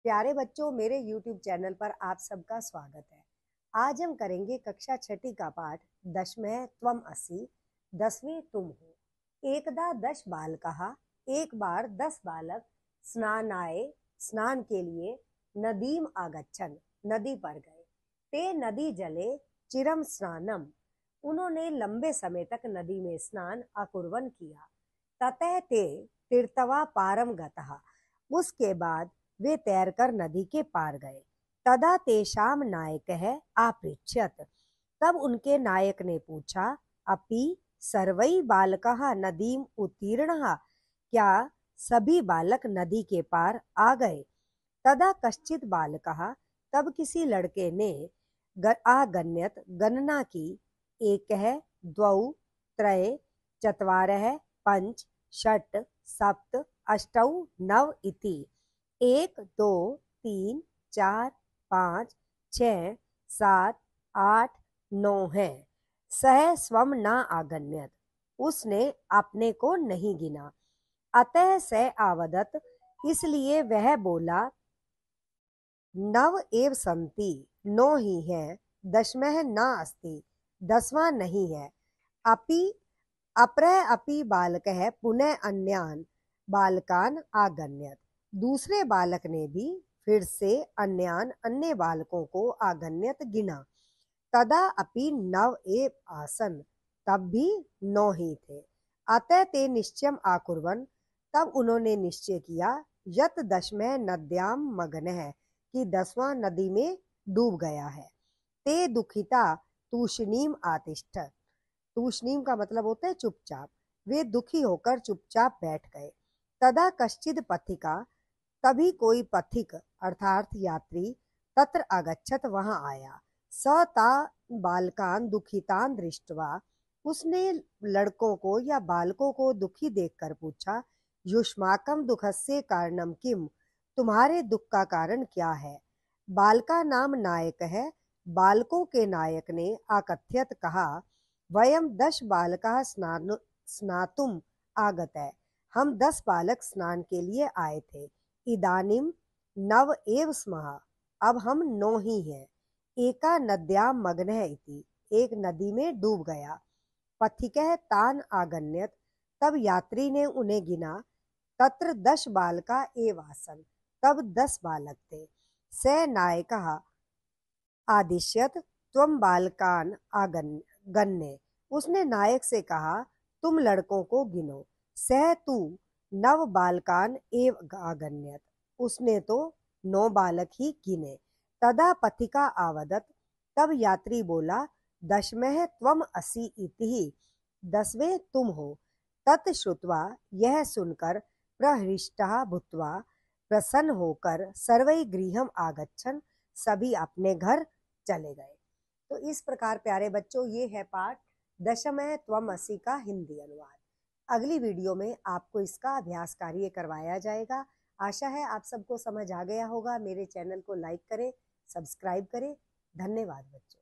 प्यारे बच्चों, मेरे YouTube चैनल पर आप सबका स्वागत है। आज हम करेंगे कक्षा छठी का पाठ दशमः त्वम असि, 10वें तुम हो। एकदा 10 बालकः, एक बार 10 बालक स्नानाय, स्नान के लिए नदीम आगच्छन्, नदी पर गए। ते नदी जले चिरम स्नानम, उन्होंने लंबे समय तक नदी में स्नान अकुर्वन् किया। ततः ते तीर्थवा पारम गतः, उसके बाद वे तैरकर नदी के पार गए। तदा तेषाम नायकः आपृच्छत्, तब उनके नायक ने पूछा, अपि सर्वै बालकः नदीम उत्तीर्णः, क्या सभी बालक नदी के पार आ गए? तदा कश्चित् बालकः, तब किसी लड़के ने आगण्यत, गणना की। एकः द्वौ त्रय चत्वारः पंच षट् सप्त अष्टौ नव इति। 1 2 3 4 5 6 7 8 9 है। सह स्वम न आगण्यत, उसने अपने को नहीं गिना। अतः स आवदत, इसलिए वह बोला, नव एव संति, 9 ही है। दशमः न अस्ति, 10वां नहीं है। अपि अपरः अपि बालकः पुनः अन्यान बालकान आगण्यत, दूसरे बालक ने भी फिर से अन्य बालकों को आगण्यत गिना। तदा अपि नव एव आसन, तब भी 9 ही थे। अतः ते निश्चयम आकुर्वन्, तब उन्होंने निश्चय किया, यत दशमः नद्याम मग्नः, कि 10वां नदी में डूब गया है। ते दुखिता तूष्णीम आतिष्ठत्, तूष्णीम का मतलब होता है चुपचाप। वे दुखी होकर चुपचाप बैठ गए। तदा कश्चिद पथिका, तभी कोई पथिक अर्थात यात्री तत्र आगच्छत, वहां आया। स ता बालकान दुखितान दृष्ट्वा, उसने लड़कों को या बालकों को दुखी देखकर पूछा, युष्माकम दुखस्य कारणम किम, तुम्हारे दुख का कारण क्या है? बालका नाम नायक है, बालकों के नायक ने आकथ्यत कहा, वयम 10 बालका स्नातुम आगत है, हम 10 बालक स्नान के लिए आए थे। इदानीम नव एव स्मः, अब हम 9 ही हैं। एका नद्याम मग्नः इति, एक नदी में डूब गया। पथिकः तान आगण्यत, तब यात्री ने उन्हें गिना। तत्र 10 बालका एव आसन, तब 10 बालक थे। स नायकः आदिश्यत त्वम बालकान गण्य, उसने नायक से कहा, तुम लड़कों को गिनो। सह तू नव बालकान एव आगण्यत, उसने तो 9 बालक ही गिने। तदा पथिका आवदत, तब यात्री बोला, दशमः त्वम असि इति, 10वें तुम हो। तत् श्रुत्वा, यह सुनकर, प्रहृष्टः भूत्वा, प्रसन्न होकर, सर्वै गृहम् आगच्छन्, सभी अपने घर चले गए। तो इस प्रकार प्यारे बच्चों, ये है पाठ दशमः त्वम असि का हिंदी अनुवाद। अगली वीडियो में आपको इसका अभ्यास कार्य करवाया जाएगा। आशा है आप सबको समझ आ गया होगा। मेरे चैनल को लाइक करें, सब्सक्राइब करें। धन्यवाद बच्चों।